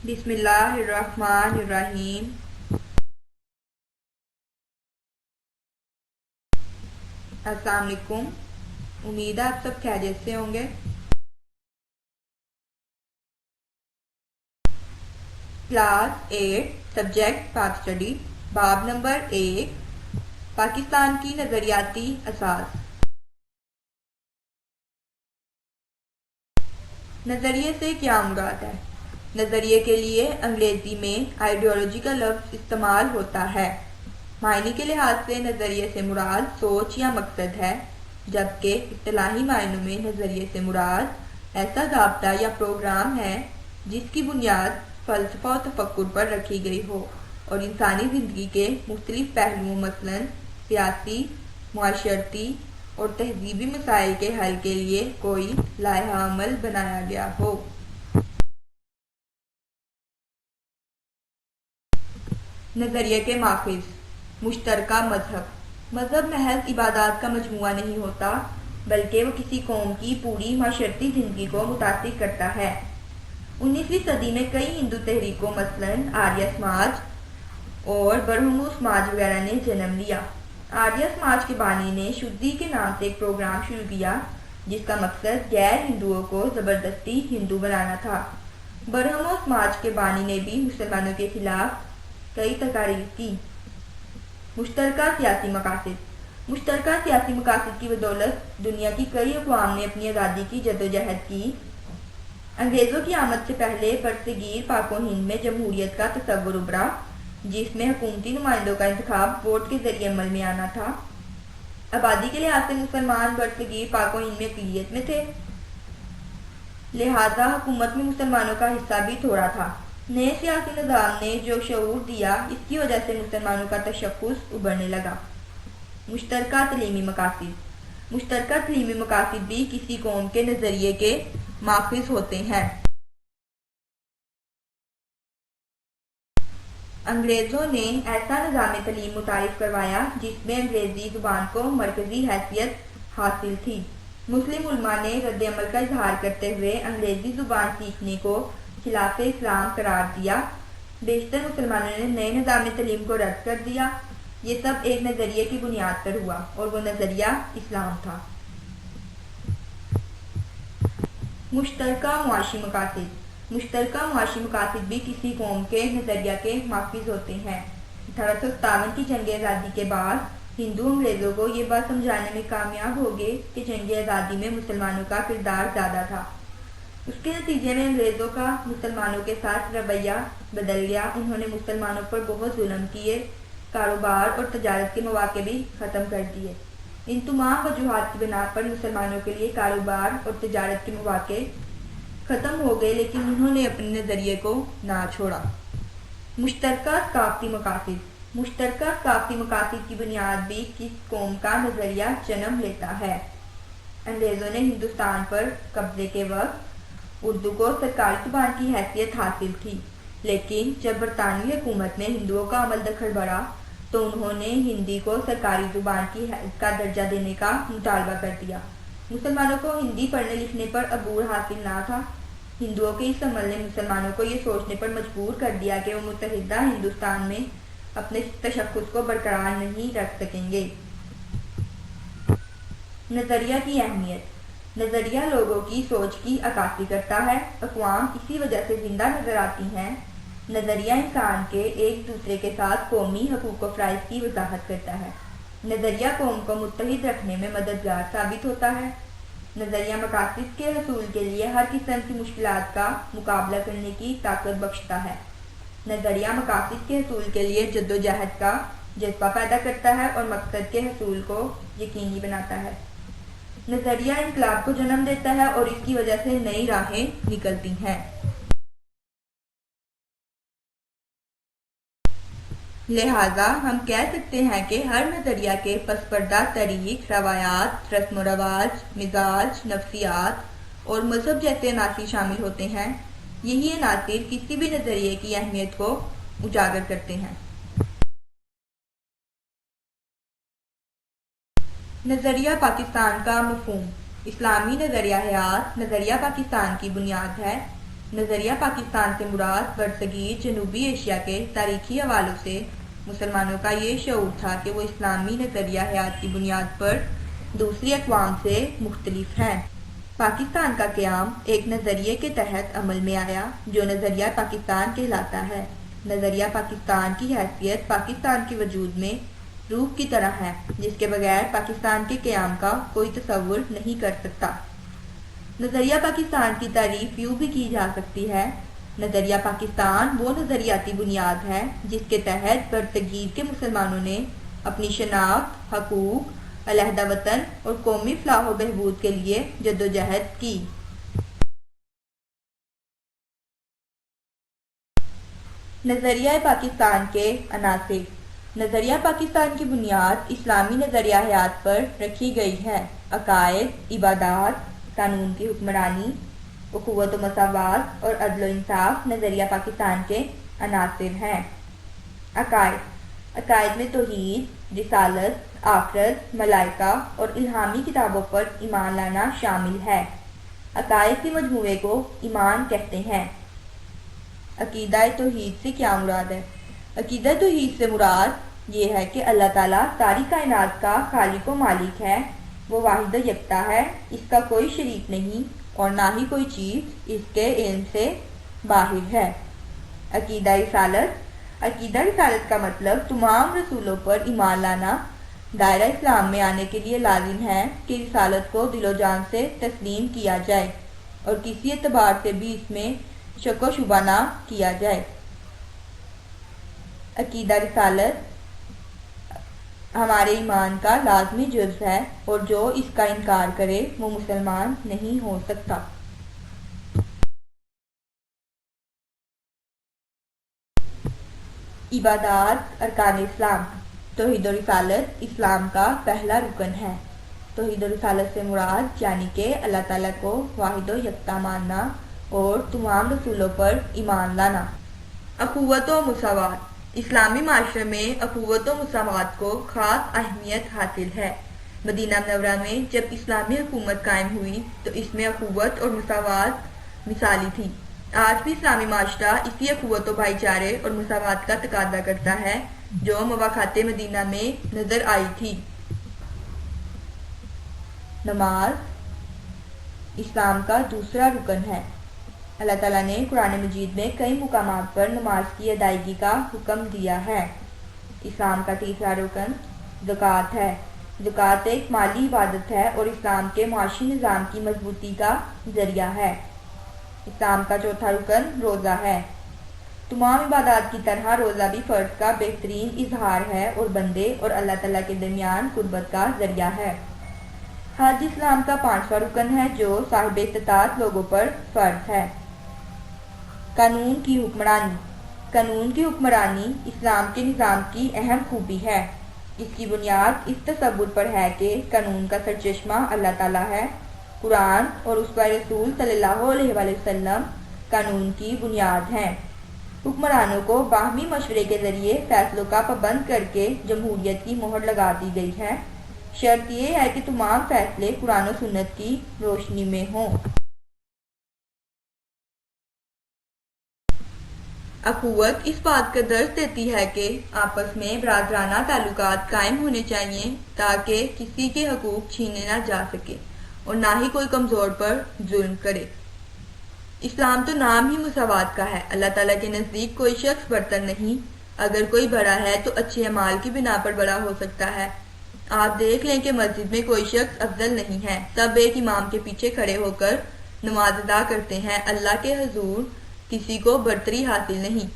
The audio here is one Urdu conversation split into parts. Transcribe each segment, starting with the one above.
بسم اللہ الرحمن الرحیم۔ السلام علیکم، امید ہے آپ سب خیریت سے ہوں گے۔ کلاس 8 سبجیکٹ پاک اسٹڈی، باب نمبر 1، پاکستان کی نظریاتی اساس۔ نظریے سے کیا مراد ہے؟ نظریے کے لیے انگریزی میں آئیڈیالوجی کا لفظ استعمال ہوتا ہے۔ معنی کے لحاظ سے نظریے سے مراد سوچ یا مقصد ہے، جبکہ اصطلاحی معنوں میں نظریے سے مراد ایسا ضابطہ یا پروگرام ہے جس کی بنیاد فلسفہ و تفکر پر رکھی گئی ہو اور انسانی زندگی کے مختلف پہلوؤں مثلاً سیاسی، معاشرتی اور تہذیبی مسائل کے حل کے لیے کوئی لائحہ عمل بنایا گیا ہو۔ نظریے کے ماخذ: مشترکہ مذہب۔ مذہب محض عبادات کا مجموعہ نہیں ہوتا، بلکہ وہ کسی قوم کی پوری معاشرتی زندگی کو متاثر کرتا ہے۔ 19ویں صدی میں کئی ہندو تحریکوں مثلاً آریہ سماج اور برہمو سماج وغیرہ نے جنم لیا۔ آریہ سماج کے بانی نے شدھی کے نام سے ایک پروگرام شروع کیا جس کا مقصد غیر ہندوؤں کو زبردستی ہندو بنانا تھا۔ برہمو سماج کے بانی نے بھی مسلمانوں کے خلاف کئی تقاریر کی۔ مشترکہ سیاسی مقاصد۔ مشترکہ سیاسی مقاصد کی بدولت دنیا کی کئی اقوام نے اپنی آزادی کی جدوجہد کی۔ انگریزوں کی آمد سے پہلے برصغیر پاک و ہند میں جمہوریت کا تصور ابھرا، جس میں حکومتی نمائندوں کا انتخاب ووٹ کے ذریعے عمل میں آنا تھا۔ آبادی کے لحاظ سے مسلمان برصغیر پاک و ہند میں اقلیت میں تھے، لہذا حکومت میں مسلمانوں کا حصہ بھی تھوڑا تھا۔ نئے سیاسی نظام نے جو شعور دیا، اس کی وجہ سے مسلمانوں کا تشخص ابھرنے لگا۔ مشترکہ تعلیمی مقاصد۔ مشترکہ تعلیمی مقاصد بھی کسی قوم کے نظریے کے ماخذ ہوتے ہیں۔ انگریزوں نے ایسا نظام تعلیم متعارف کروایا جس میں انگریزی زبان کو مرکزی حیثیت حاصل تھی۔ مسلم علماء نے رد عمل کا اظہار کرتے ہوئے انگریزی زبان سیکھنے کو خلاف اسلام قرار دیا۔ بیشتر مسلمانوں نے نئے نظام تعلیم کو رد کر دیا۔ یہ سب ایک نظریے کی بنیاد پر ہوا اور وہ نظریہ اسلام تھا۔ مشترکہ معاشی مقاصد۔ مشترکہ معاشی مقاصد بھی کسی قوم کے نظریہ کے ماخذ ہوتے ہیں۔ 1857 کی جنگ آزادی کے بعد ہندو انگریزوں کو یہ بات سمجھانے میں کامیاب ہو گئے کہ جنگ آزادی میں مسلمانوں کا کردار زیادہ تھا۔ اس کے نتیجے میں انگریزوں کا مسلمانوں کے ساتھ رویہ بدل گیا۔ انہوں نے مسلمانوں پر بہت ظلم کیے، کاروبار اور تجارت کے مواقع بھی ختم کر دیے۔ ان تمام وجوہات کی بنا پر مسلمانوں کے لیے کاروبار اور تجارت کے مواقع ختم ہو گئے، لیکن انہوں نے اپنے نظریے کو نہ چھوڑا۔ مشترکہ ثقافتی مقاصد۔ مشترکہ ثقافتی مقاصد کی بنیاد بھی کس قوم کا نظریہ جنم لیتا ہے۔ انگریزوں نے ہندوستان پر قبضے کے وقت اردو کو سرکاری زبان کی حیثیت حاصل تھی، لیکن جب برطانوی حکومت نے ہندوؤں کا عمل دخل بڑھا تو انہوں نے ہندی کو سرکاری زبان کا درجہ دینے کا مطالبہ کر دیا۔ مسلمانوں کو ہندی پڑھنے لکھنے پر عبور حاصل نہ تھا۔ ہندوؤں کے اس عمل نے مسلمانوں کو یہ سوچنے پر مجبور کر دیا کہ وہ متحدہ ہندوستان میں اپنے تشخص کو برقرار نہیں رکھ سکیں گے۔ نظریہ کی اہمیت۔ نظریہ لوگوں کی سوچ کی عکاسی کرتا ہے۔ اقوام اسی وجہ سے زندہ نظر آتی ہیں۔ نظریہ انسان کے ایک دوسرے کے ساتھ قومی حقوق و فرائض کی وضاحت کرتا ہے۔ نظریہ قوم کو متحد رکھنے میں مددگار ثابت ہوتا ہے۔ نظریہ مقاصد کے حصول کے لیے ہر قسم کی مشکلات کا مقابلہ کرنے کی طاقت بخشتا ہے۔ نظریہ مقاصد کے حصول کے لیے جدوجہد کا جذبہ پیدا کرتا ہے اور مقصد کے حصول کو یقینی بناتا ہے۔ نظریہ انقلاب کو جنم دیتا ہے اور اس کی وجہ سے نئی راہیں نکلتی ہیں۔ لہٰذا ہم کہہ سکتے ہیں کہ ہر نظریہ کے پس پردہ تاریخ، روایات، رسم و رواج، مزاج، نفسیات اور مذہب جیسے عناصر شامل ہوتے ہیں۔ یہی عناصر کسی بھی نظریے کی اہمیت کو اجاگر کرتے ہیں۔ نظریہ پاکستان کا مفہوم۔ اسلامی نظریہ حیات نظریہ پاکستان کی بنیاد ہے۔ نظریہ پاکستان سے مراد برصغیر جنوبی ایشیا کے تاریخی حوالوں سے مسلمانوں کا یہ شعور تھا کہ وہ اسلامی نظریہ حیات کی بنیاد پر دوسری اقوام سے مختلف ہیں۔ پاکستان کا قیام ایک نظریے کے تحت عمل میں آیا جو نظریہ پاکستان کہلاتا ہے۔ نظریہ پاکستان کی حیثیت پاکستان کے وجود میں روح کی طرح ہے جس کے بغیر پاکستان کے قیام کا کوئی تصور نہیں کر سکتا۔ نظریہ پاکستان کی تعریف یوں بھی کی جا سکتی ہے: نظریہ پاکستان وہ نظریاتی بنیاد ہے جس کے تحت برصغیر کے مسلمانوں نے اپنی شناخت، حقوق، علیحدہ وطن اور قومی فلاح و بہبود کے لیے جدوجہد کی۔ نظریہ پاکستان کے عناصر۔ نظریہ پاکستان کی بنیاد اسلامی نظریہ حیات پر رکھی گئی ہے۔ عقائد، عبادات، قانون کی حکمرانی، اخوت و مساوات اور عدل و انصاف نظریہ پاکستان کے عناصر ہیں۔ عقائد میں توحید، رسالت، آخرت، ملائکہ اور الہامی کتابوں پر ایمان لانا شامل ہے۔ عقائد کے مجموعے کو ایمان کہتے ہیں۔ عقیدہ توحید سے کیا مراد ہے؟ عقیدہ توحید سے مراد یہ ہے کہ اللہ تعالیٰ ساری کائنات کا خالق و مالک ہے، وہ واحد و یکتا ہے، اس کا کوئی شریک نہیں اور نہ ہی کوئی چیز اس کے علم سے باہر ہے۔ عقیدہ رسالت کا مطلب تمام رسولوں پر ایمان لانا دائرہ اسلام میں آنے کے لیے لازم ہے کہ رسالت کو دل و جان سے تسلیم کیا جائے اور کسی اعتبار سے بھی اس میں شک و شبہ نہ کیا جائے۔ عقیدہ رسالت ہمارے ایمان کا لازمی جزو ہے اور جو اس کا انکار کرے وہ مسلمان نہیں ہو سکتا۔ عبادات، ارکان اسلام۔ توحید و رسالت اسلام کا پہلا رکن ہے۔ توحید و رسالت سے مراد یعنی کہ اللہ تعالیٰ کو واحد و یکتا ماننا اور تمام رسولوں پر ایمان لانا۔ اخوت و مساوات۔ اسلامی معاشرے میں اخوت و مساوات کو خاص اہمیت حاصل ہے۔ مدینہ منورہ میں جب اسلامی حکومت قائم ہوئی تو اس میں اخوت اور مساوات مثالی تھی۔ آج بھی اسلامی معاشرہ اسی اخوت و بھائی چارے اور مساوات کا تقاضا کرتا ہے جو مواقعات مدینہ میں نظر آئی تھی۔ نماز اسلام کا دوسرا رکن ہے۔ اللہ تعالیٰ نے قرآن مجید میں کئی مقامات پر نماز کی ادائیگی کا حکم دیا ہے۔ اسلام کا تیسرا رکن زکوٰۃ ہے۔ زکوٰۃ ایک مالی عبادت ہے اور اسلام کے معاشی نظام کی مضبوطی کا ذریعہ ہے۔ اسلام کا چوتھا رکن روزہ ہے۔ تمام عبادات کی طرح روزہ بھی فرض کا بہترین اظہار ہے اور بندے اور اللہ تعالیٰ کے درمیان قربت کا ذریعہ ہے۔ حج اسلام کا پانچواں رکن ہے جو صاحب استطاعت لوگوں پر فرض ہے۔ قانون کی حکمرانی اسلام کے نظام کی اہم خوبی ہے۔ اس کی بنیاد اس تصور پر ہے کہ قانون کا سرچشمہ اللہ تعالیٰ ہے۔ قرآن اور اس پر رسول صلی اللہ علیہ وآلہ وسلم قانون کی بنیاد ہیں۔ حکمرانوں کو باہمی مشورے کے ذریعے فیصلوں کا پابند کر کے جمہوریت کی مہر لگا دی گئی ہے۔ شرط یہ ہے کہ تمام فیصلے قرآن و سنت کی روشنی میں ہوں۔ اخوت اس بات کا درس دیتی ہے کہ آپس میں برادرانہ تعلقات قائم ہونے چاہیے تاکہ کسی کے حقوق چھینے نہ جا سکے اور نہ ہی کوئی کمزور پر ظلم کرے۔ اسلام تو نام ہی مساوات کا ہے۔ اللہ تعالیٰ کے نزدیک کوئی شخص برتر نہیں۔ اگر کوئی بڑا ہے تو اچھے اعمال کی بنا پر بڑا ہو سکتا ہے۔ آپ دیکھ لیں کہ مسجد میں کوئی شخص افضل نہیں ہے، سب ایک امام کے پیچھے کھڑے ہو کر نماز ادا کرتے ہیں۔ اللہ کے حضور کسی کو برتری حاصل نہیں۔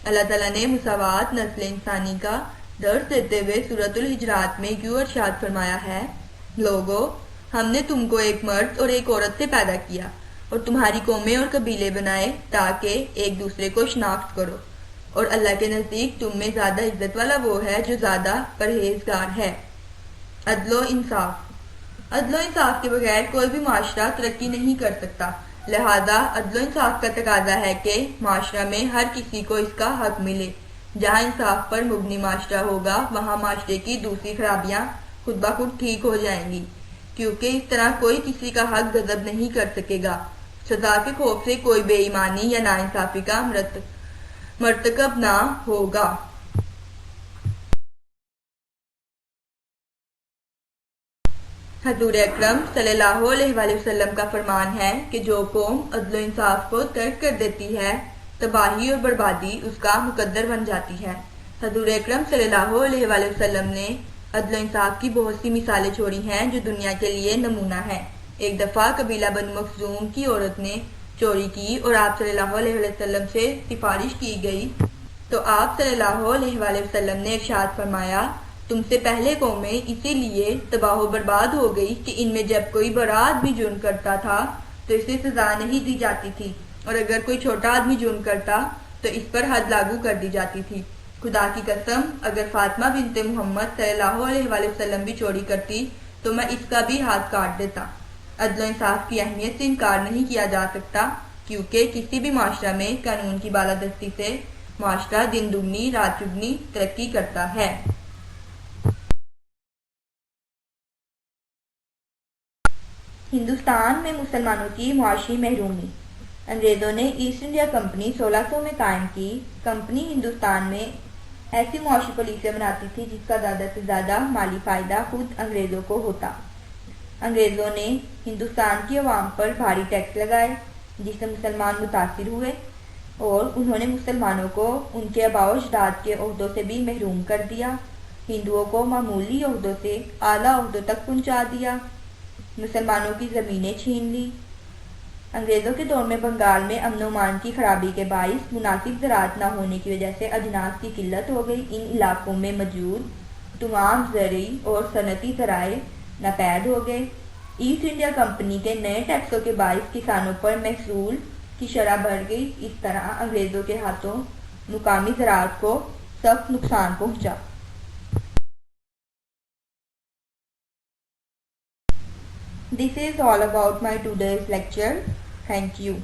اللہ تعالیٰ نے مساوات نسل انسانی کا درس دیتے ہوئے سورۃ الحجرات میں یوں ارشاد فرمایا ہے: لوگو، ہم نے تم کو ایک مرد اور ایک عورت سے پیدا کیا اور تمہاری قومیں اور قبیلے بنائے تاکہ ایک دوسرے کو شناخت کرو، اور اللہ کے نزدیک تم میں زیادہ عزت والا وہ ہے جو زیادہ پرہیزگار ہے۔ عدل و انصاف کے بغیر کوئی بھی معاشرہ ترقی نہیں کر سکتا، لہذا عدل و انصاف کا تقاضا ہے کہ معاشرہ میں ہر کسی کو اس کا حق ملے۔ جہاں انصاف پر مبنی معاشرہ ہوگا وہاں معاشرے کی دوسری خرابیاں خود بخود ٹھیک ہو جائیں گی، کیونکہ اس طرح کوئی کسی کا حق غصب نہیں کر سکے گا۔ سزا کے خوف سے کوئی بے ایمانی یا ناانصافی کا مرتکب نہ ہوگا۔ حضور اکرم صلی اللہ علیہ وآلہ وسلم کا فرمان ہے کہ جو قوم عدل و انصاف کو ترک کر دیتی ہے تباہی اور بربادی اس کا مقدر بن جاتی ہے۔ حضور اکرم صلی اللہ علیہ وآلہ وسلم نے عدل و انصاف کی بہت سی مثالیں چھوڑی ہیں جو دنیا کے لیے نمونہ ہیں۔ ایک دفعہ قبیلہ بنو مخزوم کی عورت نے چوری کی اور آپ صلی اللہ علیہ وسلم سے سفارش کی گئی تو آپ صلی اللہ علیہ وآلہ وسلم نے ارشاد فرمایا، تم سے پہلے قومیں اسی لیے تباہ و برباد ہو گئی کہ ان میں جب کوئی بڑا آدمی جرم کرتا تھا تو اسے سزا نہیں دی جاتی تھی، اور اگر کوئی چھوٹا آدمی جرم کرتا تو اس پر حد لاگو کر دی جاتی تھی۔ خدا کی قسم اگر فاطمہ بنت محمد صلی اللہ علیہ وآلہ وسلم بھی چوری کرتی تو میں اس کا بھی ہاتھ کاٹ دیتا۔ عدل و انصاف کی اہمیت سے انکار نہیں کیا جا سکتا، کیونکہ کسی بھی معاشرہ میں قانون کی بالادستی سے معاشرہ دن دگنی رات چگنی ترقی کرتا ہے۔ ہندوستان میں مسلمانوں کی معاشی محرومی۔ انگریزوں نے ایسٹ انڈیا کمپنی 1600 میں قائم کی۔ کمپنی ہندوستان میں ایسی معاشی پالیسیاں بناتی تھی جس کا زیادہ سے زیادہ مالی فائدہ خود انگریزوں کو ہوتا۔ انگریزوں نے ہندوستان کی عوام پر بھاری ٹیکس لگائے جس سے مسلمان متاثر ہوئے، اور انہوں نے مسلمانوں کو ان کے آباء و اجداد کے عہدوں سے بھی محروم کر دیا۔ ہندوؤں کو معمولی عہدوں سے اعلیٰ عہدوں تک پہنچا دیا، مسلمانوں کی زمینیں چھین لی۔ انگریزوں کے دور میں بنگال میں امن و امان کی خرابی کے باعث مناسب زراعت نہ ہونے کی وجہ سے اجناس کی قلت ہو گئی۔ ان علاقوں میں موجود تمام زرعی اور صنعتی ذرائع ناپید ہو گئے۔ ایسٹ انڈیا کمپنی کے نئے ٹیکسوں کے باعث کسانوں پر محصول کی شرح بڑھ گئی۔ اس طرح انگریزوں کے ہاتھوں مقامی زراعت کو سخت نقصان پہنچا۔ This is all about my today's lecture. Thank you.